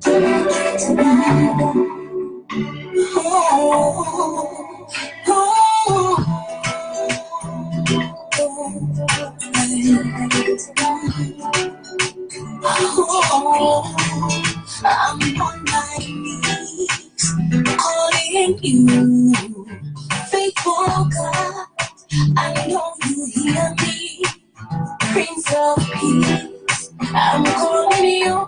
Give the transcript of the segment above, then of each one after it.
I'm on my knees, calling you, faithful God. I know you hear me, Prince of Peace. I'm calling you,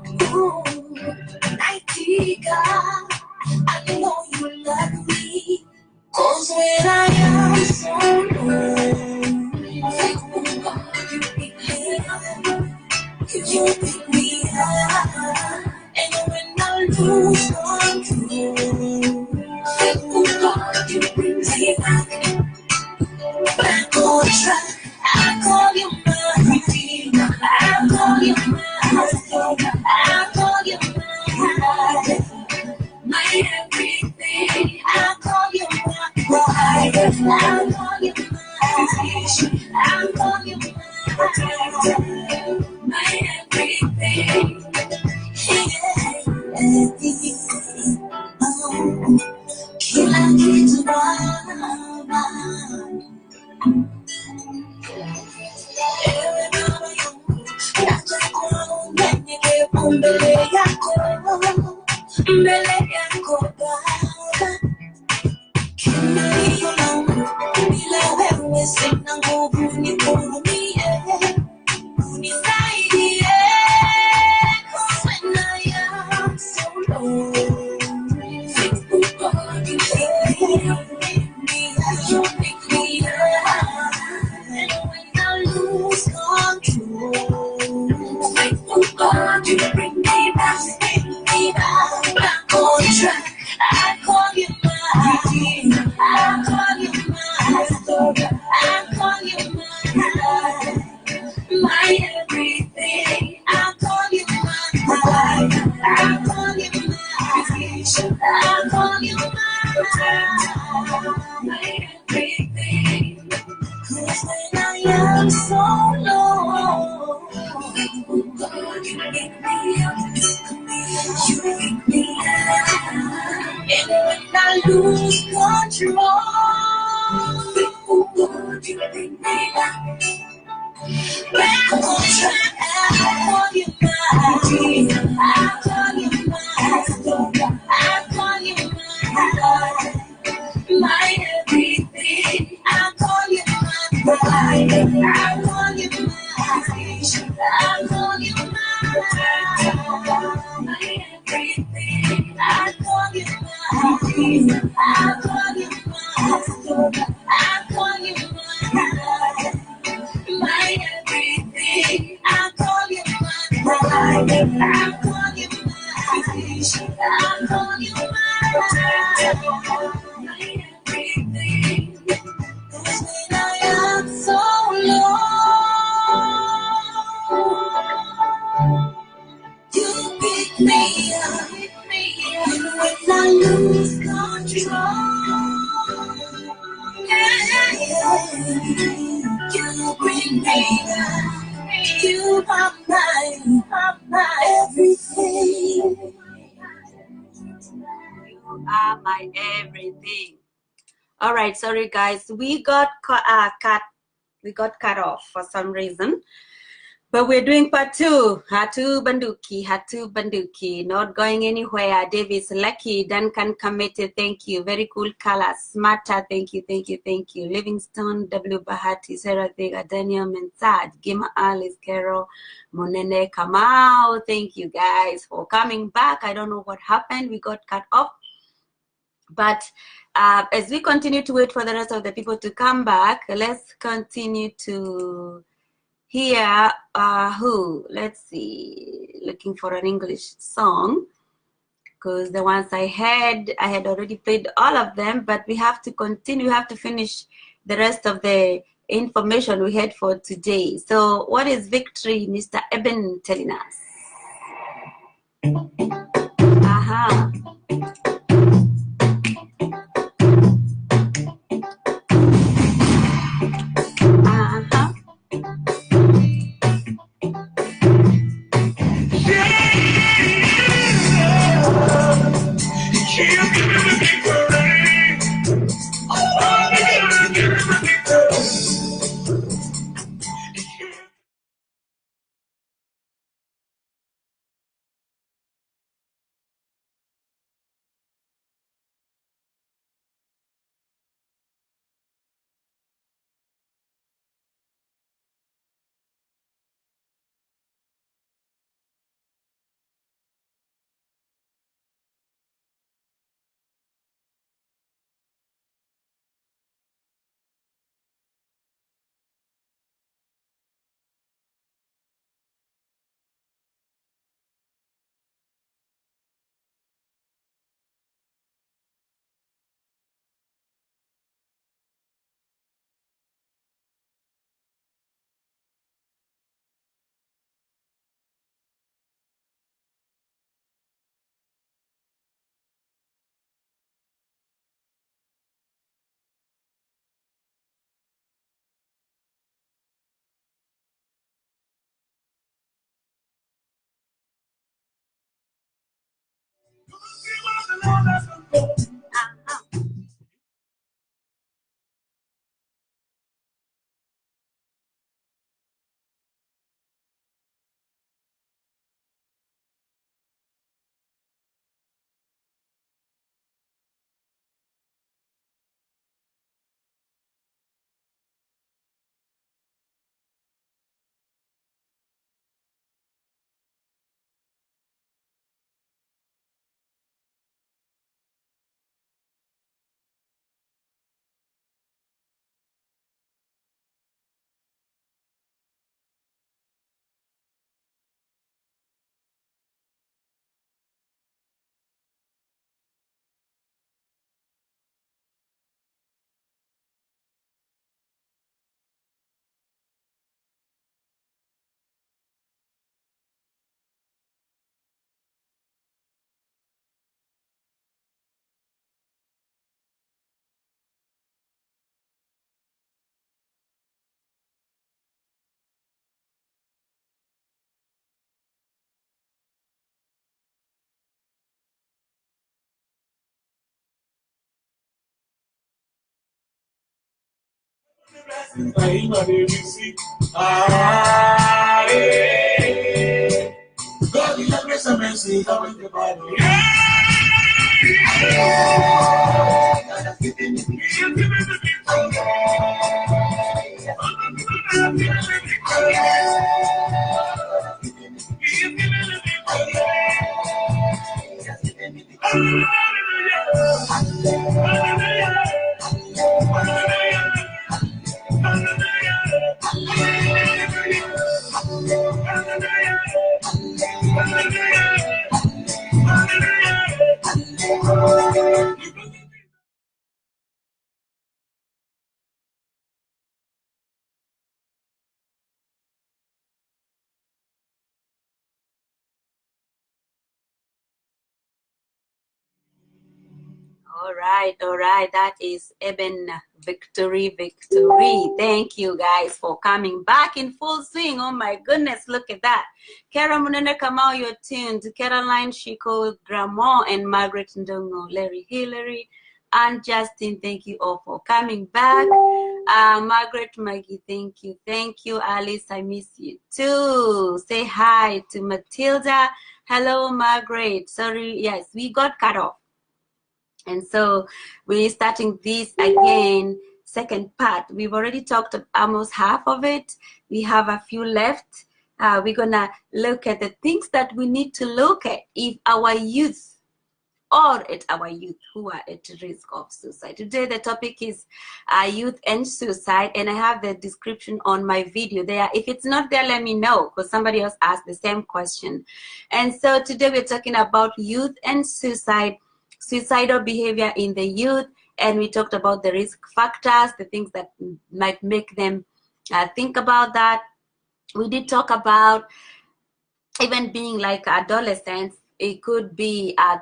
mighty God. I know you love me, 'cause when I am so low, faithful God, you pick me up. You pick me up. And when I lose control, faithful God, you bring me back on track. I call you my redeemer. I call you my savior. I call you my everything. I call you my provider. I call you my teacher. I call you my protector. My everything. Kila kitu Baba, ewe Baba yangu, naja unyenyekevu mbele yako Baba. Kimbilio langu, bila wewe sina nguvu, nihurumie, unisaidie, 'cause when I am so low, faithful God, you pick me up, you pick me up. And when I lose control, faithful God, you bring me back on track. I call you my redeemer. I call you my savior. I call you my everything. I call you my provider. I call you my teacher. I call you my everything. 'Cause when I am so low, faithful God, you pick me up. You pick me up. And when I lose control, faithful God, you bring me back on track. I call you my redeemer. I call you my savior. I call you my everything. I call you my provider. I call you my teacher. I call you my everything. I call you my redeemer. I call you my savior. I call you my everything. I call you my provider. I call you my teacher. I call you my everything. 'Cause when I am so low, you pick me up. And when I lose control, you bring me back. You are my everything. You are my everything. All right, sorry guys, we got cut off for some reason, but we're doing part 2. Hatu Banduki, not going anywhere. Davis, Lucky, Duncan committed, thank you. Very cool color. Smarter, thank you. Livingstone, W. Bahati, Sarah Vega, Daniel Mensad, Gima Alice, Carol, Monene Kamau. Thank you guys for coming back. I don't know what happened. We got cut off. But as we continue to wait for the rest of the people to come back, let's continue to hear who. Let's see. Looking for an English song, because the ones I had already played all of them, but we have to continue. We have to finish the rest of the information we had for today. So what is victory, Mr. Eben telling us? Aha. God, you have grace and mercy, come with the Bible. All right. That is Eben Victory. Thank you guys for coming back in full swing. Oh my goodness, look at that. Kara Munene Kamau, you're tuned. Caroline Shiko, Grandma, and Margaret Ndongo, Larry Hillary, and Justin, thank you all for coming back. Margaret, Maggie, thank you. Thank you, Alice, I miss you too. Say hi to Matilda. Hello, Margaret. Sorry, yes, we got cut off. And so we're starting this again, second part. We've already talked almost half of it. We have a few left. We're going to look at the things that we need to look at if our youth who are at risk of suicide. Today the topic is youth and suicide, and I have the description on my video there. If it's not there, let me know, because somebody else asked the same question. And so today we're talking about youth and suicide, suicidal behavior in the youth, and we talked about the risk factors, the things that might make them think about that. We did talk about even being like adolescents. It could be a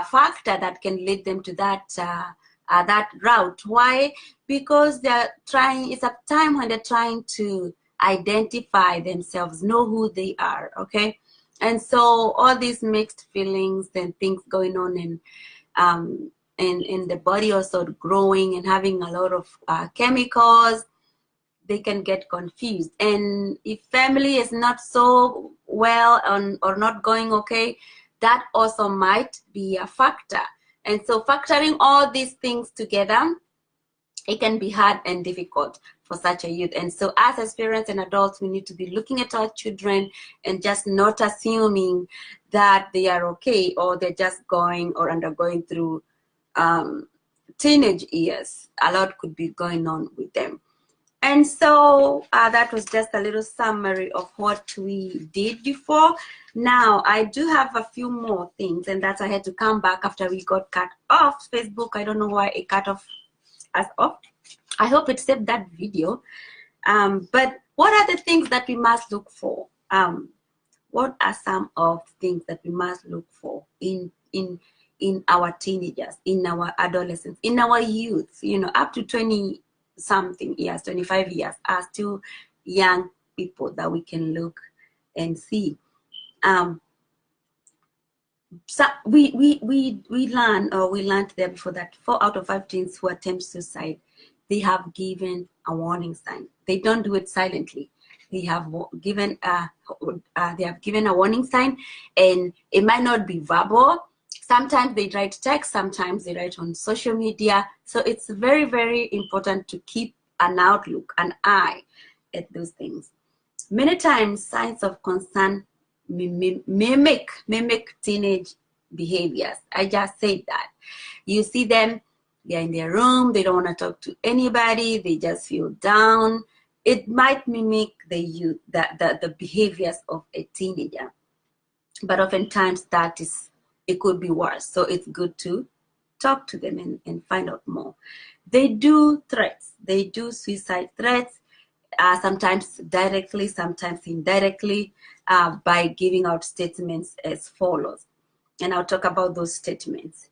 factor that can lead them to that that route. Why? Because they're trying. It's a time when they're trying to identify themselves, know who they are. Okay. And so all these mixed feelings and things going on in the body, also growing and having a lot of chemicals, they can get confused. And if family is not so well or not going okay, that also might be a factor. And so factoring all these things together, it can be hard and difficult for such a youth. And so as parents and adults, we need to be looking at our children and just not assuming that they are okay or they're just going or undergoing through teenage years. A lot could be going on with them. And so that was just a little summary of what we did before. Now, I do have a few more things, and that's I had to come back after we got cut off Facebook. I don't know why it cut off us off. I hope it saved that video. But what are the things that we must look for? What are some of things that we must look for in our teenagers, in our adolescents, in our youth, up to 20-something years, 25 years, are still young people that we can look and see. So we learned there before that 4 out of 5 teens who attempt suicide, they have given a warning sign. They don't do it silently. They have given a warning sign, and it might not be verbal. Sometimes they write text, sometimes they write on social media. So it's very, very important to keep an outlook, an eye at those things. Many times, signs of concern mimic teenage behaviors. I just said that. You see them, they're in their room, they don't want to talk to anybody, they just feel down. It might mimic the behaviors of a teenager. But oftentimes it could be worse. So it's good to talk to them and find out more. They do threats. They do suicide threats. Sometimes directly, sometimes indirectly, by giving out statements as follows. And I'll talk about those statements.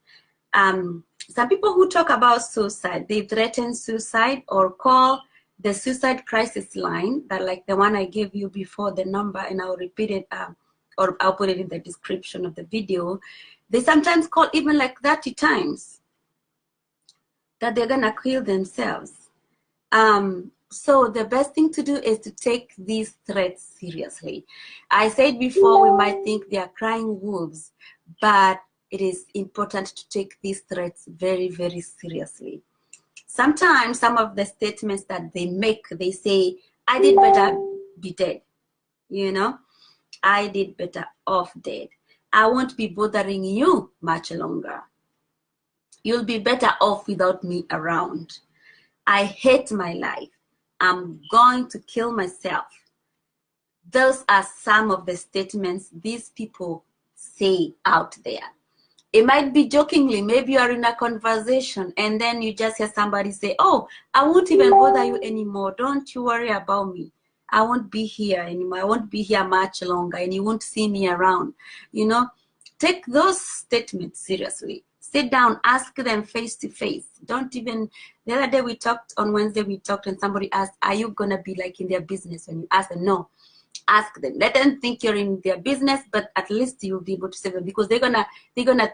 Some people who talk about suicide, they threaten suicide or call the suicide crisis line, that like the one I gave you before, the number, and I'll repeat it, or I'll put it in the description of the video. They sometimes call even like 30 times that they're gonna kill themselves. So the best thing to do is to take these threats seriously. I said before, we might think they are crying wolves, but it is important to take these threats very, very seriously. Sometimes some of the statements that they make, they say, I did better be dead, you know? I did better off dead. I won't be bothering you much longer. You'll be better off without me around. I hate my life. I'm going to kill myself. Those are some of the statements these people say out there. It might be jokingly, maybe you are in a conversation and then you just hear somebody say, oh, I won't even bother you anymore. Don't you worry about me. I won't be here anymore. I won't be here much longer and you won't see me around. You know, take those statements seriously. Sit down, ask them face to face. Don't even, the other day on Wednesday we talked and somebody asked, are you going to be like in their business? When you ask them, no. Ask them. Let them think you're in their business, but at least you'll be able to save them because they're gonna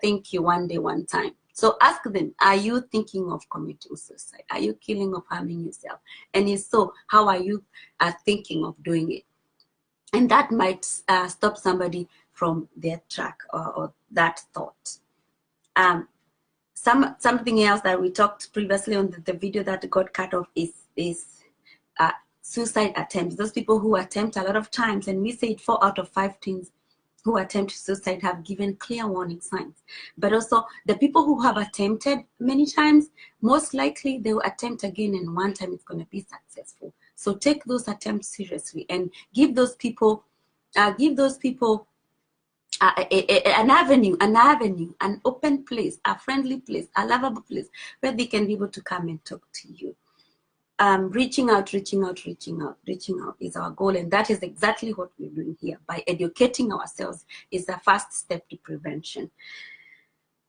think you one day, one time. So ask them, are you thinking of committing suicide? Are you killing or harming yourself? And if so, how are you thinking of doing it? And that might stop somebody from their track or that thought. Something else that we talked previously on the video that got cut off is suicide attempts. Those people who attempt a lot of times, and we said 4 out of 5 teens who attempt suicide have given clear warning signs. But also the people who have attempted many times, most likely they will attempt again, and one time it's going to be successful. So take those attempts seriously and give those people an avenue, an open place, a friendly place, a lovable place where they can be able to come and talk to you. Reaching out is our goal, and that is exactly what we're doing here. By educating ourselves is the first step to prevention.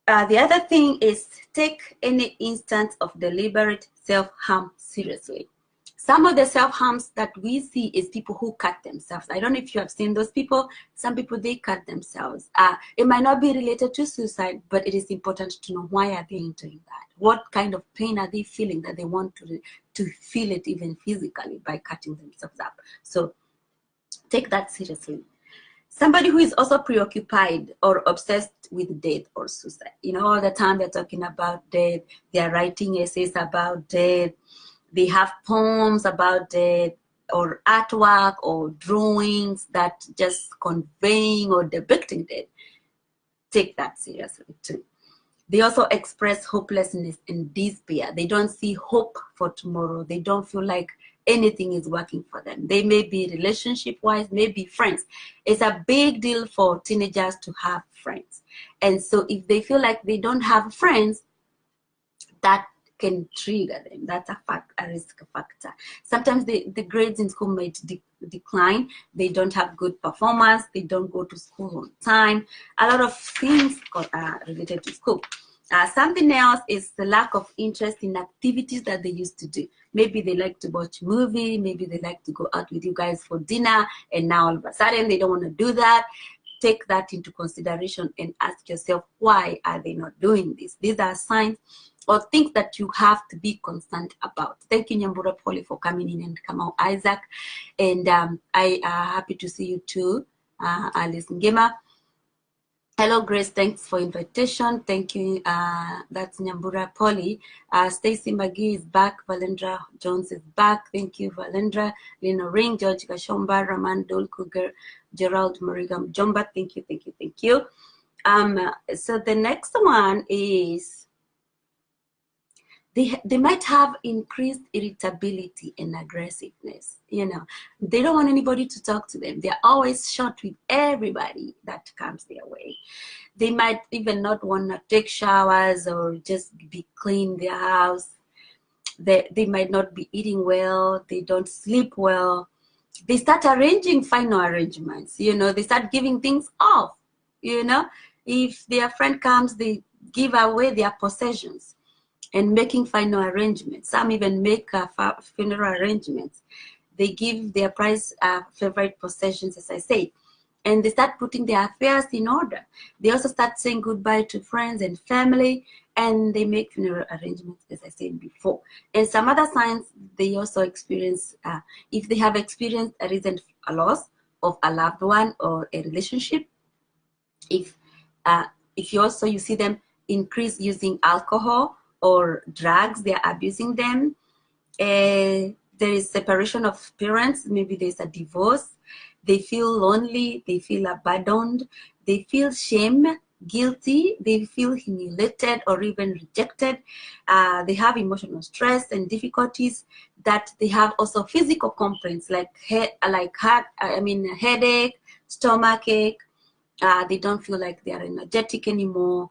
The other thing is take any instance of deliberate self-harm seriously. Some of the self-harms that we see is people who cut themselves. I don't know if you have seen those people. Some people, they cut themselves. It might not be related to suicide, but it is important to know why are they doing that. What kind of pain are they feeling that they want to feel it even physically by cutting themselves up? So take that seriously. Somebody who is also preoccupied or obsessed with death or suicide. You know, all the time they're talking about death. They're writing essays about death. They have poems about death or artwork or drawings that just conveying or depicting death. Take that seriously too. They also express hopelessness and despair. They don't see hope for tomorrow. They don't feel like anything is working for them. They may be relationship-wise, maybe friends. It's a big deal for teenagers to have friends. And so if they feel like they don't have friends, that can trigger them. That's a risk factor. Sometimes the grades in school might decline. They don't have good performance. They don't go to school on time. A lot of things are related to school. Something else is the lack of interest in activities that they used to do. Maybe they like to watch movie. Maybe they like to go out with you guys for dinner. And now all of a sudden they don't want to do that. take that into consideration and ask yourself, why are they not doing this? These are signs or things that you have to be concerned about. Thank you, Nyambura Polly, for coming in, and Kamau Isaac. And I am happy to see you too, Alice Ngema. Hello, Grace. Thanks for invitation. Thank you. That's Nyambura Polly. Stacy McGee is back. Valendra Jones is back. Thank you, Valendra. Lino Ring, George Gashomba, Raman Dol Cougar, Gerald Morigam Jomba. Thank you, thank you, thank you. So the next one is they might have increased irritability and aggressiveness. You know, they don't want anybody to talk to them. They're always short with everybody that comes their way. They might even not want to take showers or just be clean their house. They might not be eating well. They don't sleep well. They start arranging final arrangements. You know, they start giving things off. You know, if their friend comes, they give away their possessions and making final arrangements. Some even make funeral arrangements. They give their favorite possessions, as I say, and they start putting their affairs in order. They also start saying goodbye to friends and family, and they make funeral arrangements, as I said before. And some other signs they also experience, if they have experienced a recent loss of a loved one or a relationship, if you see them increase using alcohol or drugs, they're abusing them. There is separation of parents, maybe there's a divorce. They feel lonely, they feel abandoned, they feel shame, guilty, they feel humiliated or even rejected. They have emotional stress and difficulties. That they have also physical complaints like headache, stomachache. They don't feel like they are energetic anymore.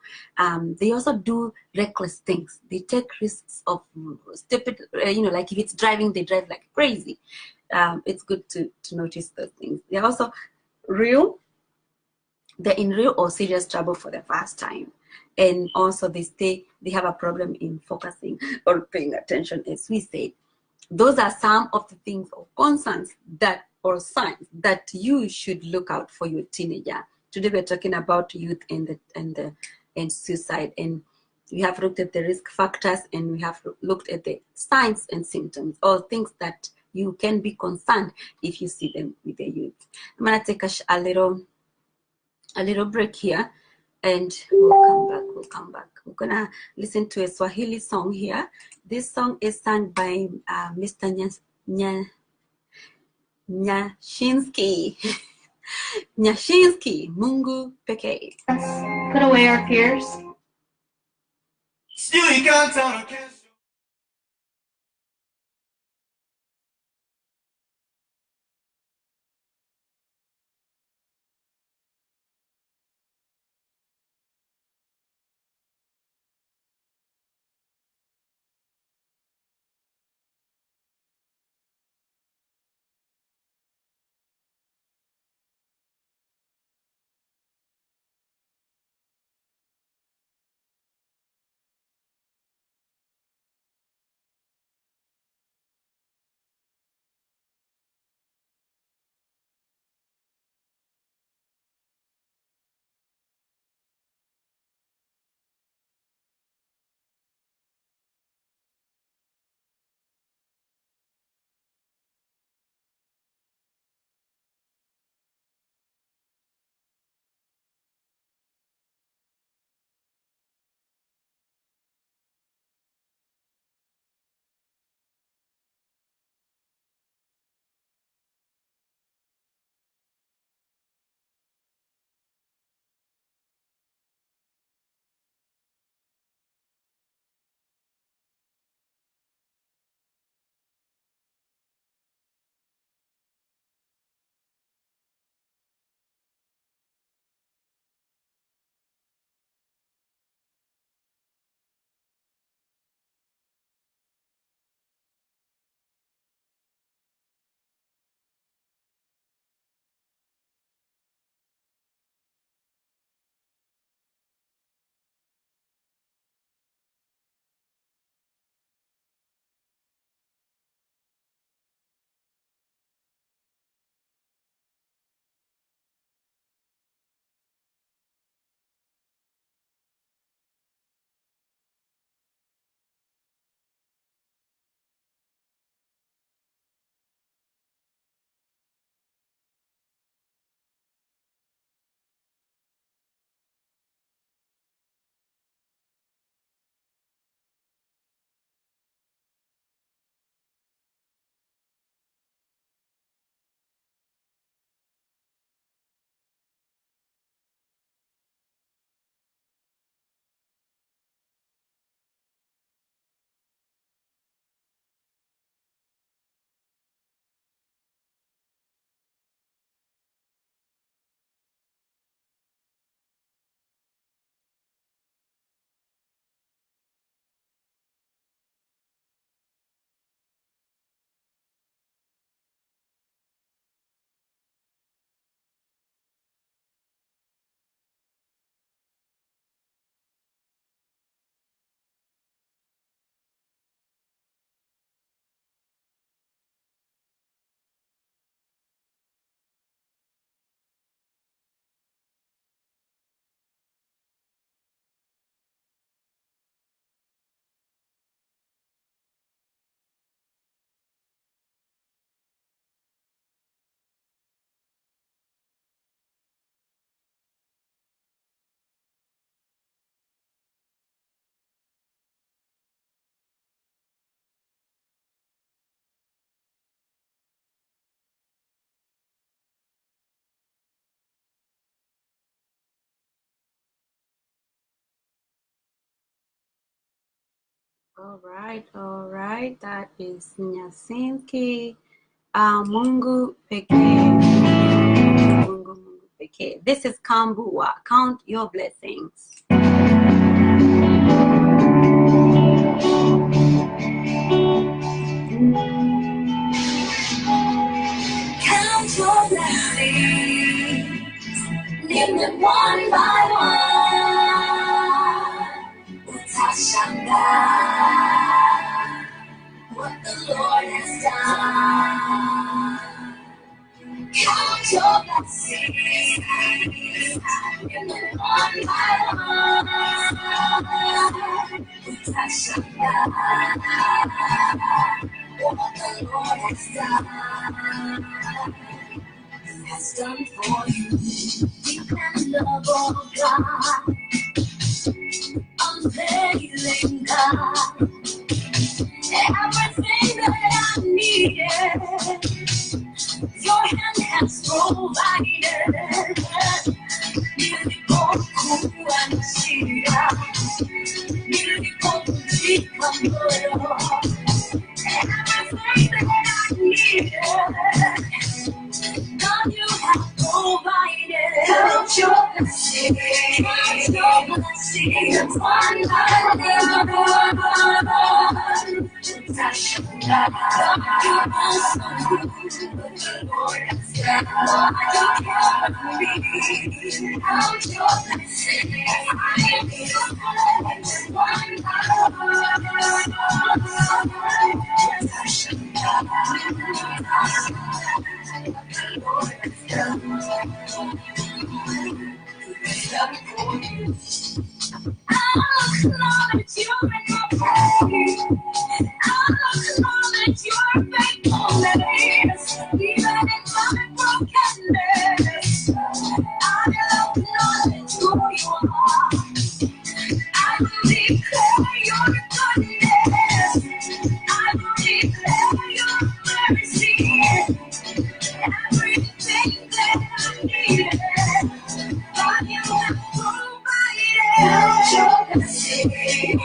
They also do reckless things. They take risks of stupid, like if it's driving, they drive like crazy. It's good to notice those things. They're also they're in real or serious trouble for the first time. And also they have a problem in focusing or paying attention, as we said. Those are some of the things or concerns or signs that you should look out for your teenager. Today we're talking about youth and suicide, and we have looked at the risk factors, and we have looked at the signs and symptoms, or things that you can be concerned if you see them with the youth. I'm gonna take a little break here, and we'll come back. We're gonna listen to a Swahili song here. This song is sung by Mr. Nyashinsky. Nyashinsky, Mungu Pekee. Put away our fears. Still you can't tell. All right. That is Nyasinki. Mungu pekee. Mungu pekee. This is Kambua. Count your blessings. Count your blessings, name them one by one. Utashanga, what the Lord has done. Count your blessings, name them one by one. Utashanga, what the Lord has done for you. Dependable God, unfailing God, everything that I needed, your hand has provided. Miracle, cool and cheetah, miracle, chica, everything that I needed, God, you have provided. Count your blessings. Count your blessings. One by one. Touch God. You are so good. The Lord has done. Count your blessings. One by one. Touch God. I'll acknowledge you're in my praise. I'll acknowledge your faithfulness, even in my brokenness. I'll acknowledge who you are. I will declare your goodness. I will declare your mercy. Everything that I needed, God, you have provided. Count your blessings.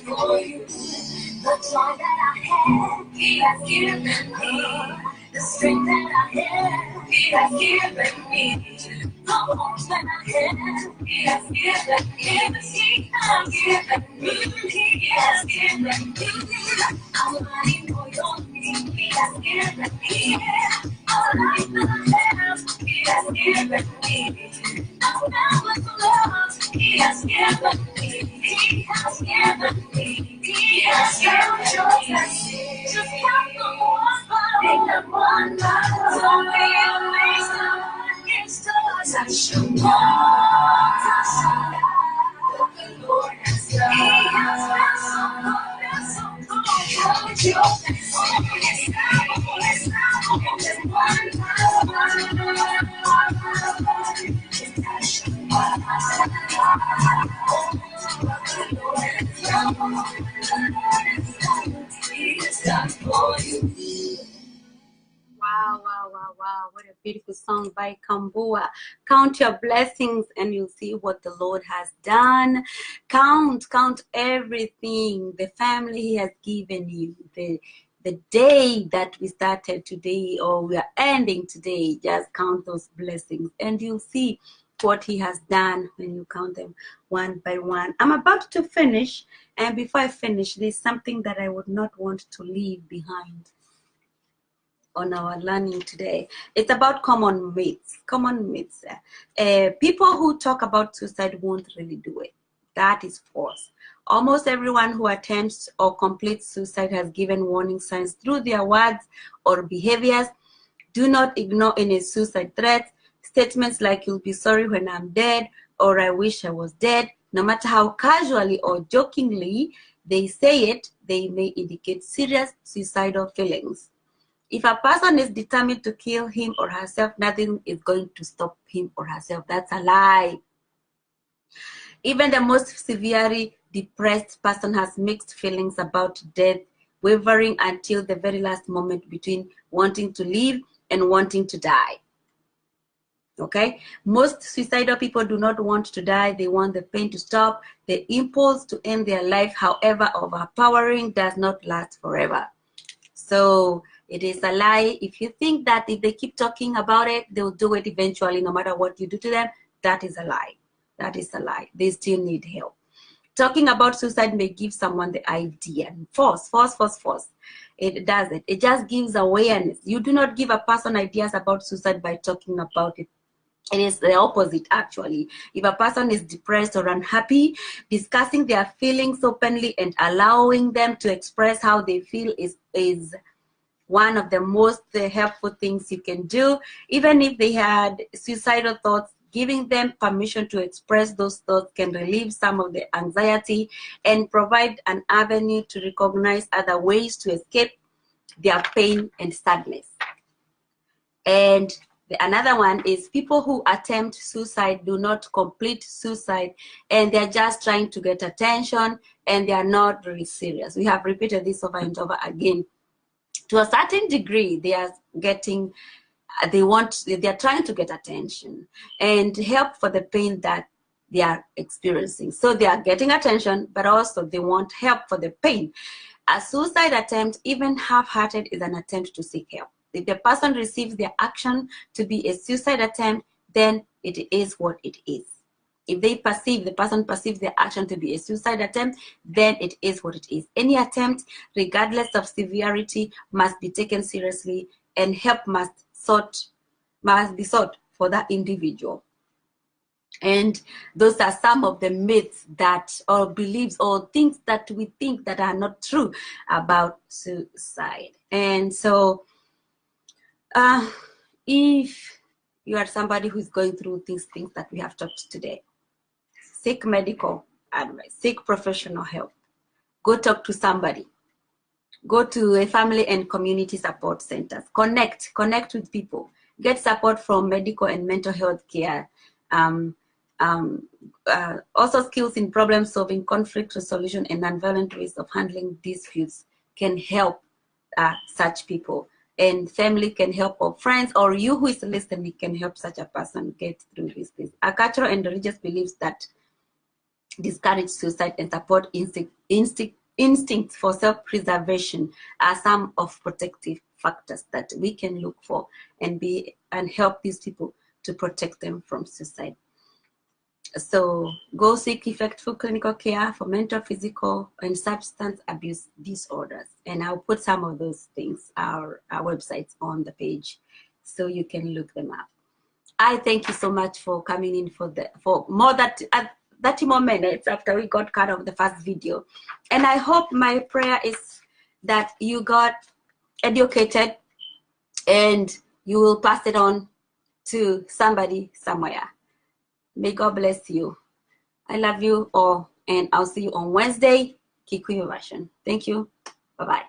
For you, the joy that I had, He has given me. The strength that I have, He has given me. The hope that I have, He has given me. He has given me. He has given me. I'm running for your name. He has given me. All life that I have, He has given me. That's never to love, He has given me. He has given me. He has given me. Just count them one by one. Don't be amazed at what it's done. Touch your touch the Lord has done. He has been so good. Count your blessings. It's now one by one. Touch Wow. What a beautiful song by Kambua. Count your blessings and you'll see what the Lord has done. Count everything, the family He has given you, the day that we started today or we are ending today. Just count those blessings and you'll see what He has done when you count them one by one. I'm about to finish, and before I finish, there's something that I would not want to leave behind on our learning today. It's about common myths. People who talk about suicide won't really do it. That is false. Almost everyone who attempts or completes suicide has given warning signs through their words or behaviors. Do not ignore any suicide threats. Statements like "you'll be sorry when I'm dead" or "I wish I was dead," no matter how casually or jokingly they say it, they may indicate serious suicidal feelings. If a person is determined to kill him or herself, nothing is going to stop him or herself. That's a lie. Even the most severely depressed person has mixed feelings about death, wavering until the very last moment between wanting to live and wanting to die. Okay? Most suicidal people do not want to die. They want the pain to stop. The impulse to end their life, however overpowering, does not last forever. So it is a lie. If you think that if they keep talking about it, they'll do it eventually, no matter what you do to them, that is a lie. That is a lie. They still need help. Talking about suicide may give someone the idea. Force. It does it. It just gives awareness. You do not give a person ideas about suicide by talking about it. It is the opposite, actually. If a person is depressed or unhappy, discussing their feelings openly and allowing them to express how they feel is one of the most helpful things you can do. Even if they had suicidal thoughts, giving them permission to express those thoughts can relieve some of the anxiety and provide an avenue to recognize other ways to escape their pain and sadness. And another one is people who attempt suicide do not complete suicide, and they're just trying to get attention, and they are not really serious. We have repeated this over and over again. To a certain degree, they are trying to get attention and help for the pain that they are experiencing. So they are getting attention, but also they want help for the pain. A suicide attempt, even half-hearted, is an attempt to seek help. If the person receives their action to be a suicide attempt, then it is what it is. If the person perceives their action to be a suicide attempt, then it is what it is. Any attempt, regardless of severity, must be taken seriously, and help must be sought for that individual. And those are some of the myths that, or beliefs, or things that we think that are not true about suicide. And so, if you are somebody who's going through things that we have talked today, seek medical advice, seek professional help, go talk to somebody, go to a family and community support centers, connect with people, get support from medical and mental health care, also skills in problem solving, conflict resolution, and nonviolent ways of handling disputes can help such people. And family can help, or friends, or you who is listening can help such a person get through this. Our cultural and religious beliefs that discourage suicide and support instincts for self-preservation are some of protective factors that we can look for and help these people to protect them from suicide. So go seek effective clinical care for mental, physical, and substance abuse disorders. And I'll put some of those things, our websites, on the page so you can look them up. I thank you so much for coming in for more than 30 more minutes after we got cut off the first video. And I hope, my prayer is that you got educated and you will pass it on to somebody somewhere. May God bless you. I love you all, and I'll see you on Wednesday, Kikuyu version. Thank you. Bye-bye.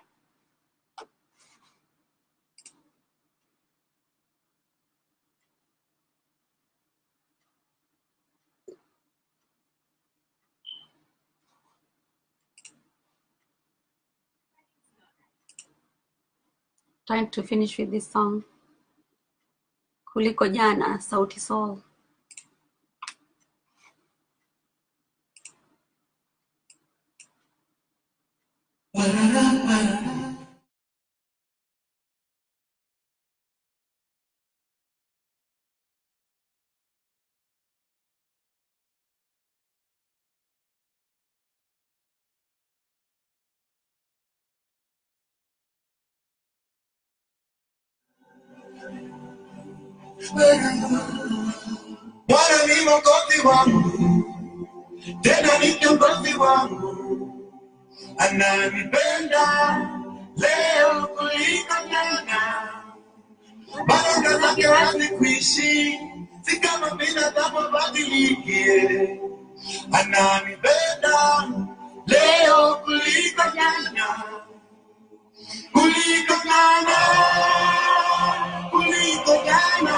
Trying to finish with this song. Kuliko Jana, Sauti Sol. Bwana ni mwokozi wangu, tena ni kiongozi wangu, ananipenda leo kuliko jana. Baraka zake hazikwishi, si kama binadamu badilikie. Ananipenda leo kuliko jana, kuliko jana.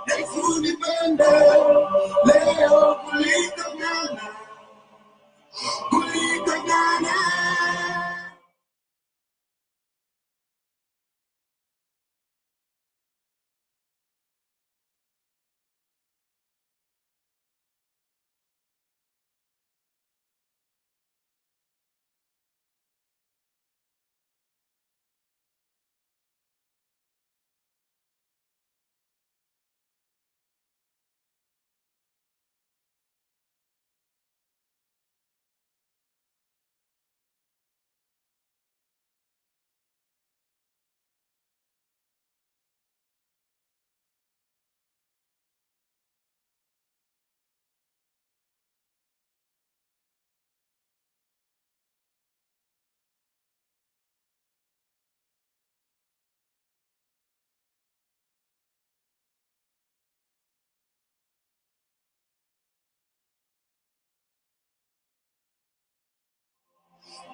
Yesu nipende leo kuliko jana, kuliko jana.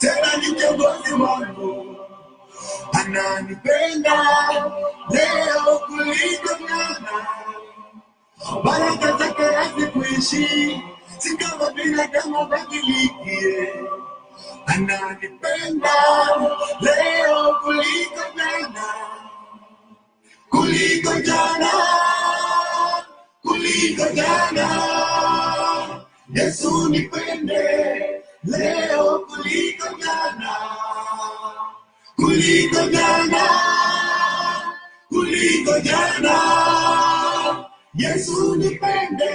Tena ni kiongozi wangu, ananipenda leo kuliko jana. Baraka zake hazikuishi, si kama binadamu badilikie. Ananipenda leo kuliko jana, kuliko jana, kuliko jana. Yesu nipende leo kuliko jana, kuliko jana, kuliko jana. Yesu nipende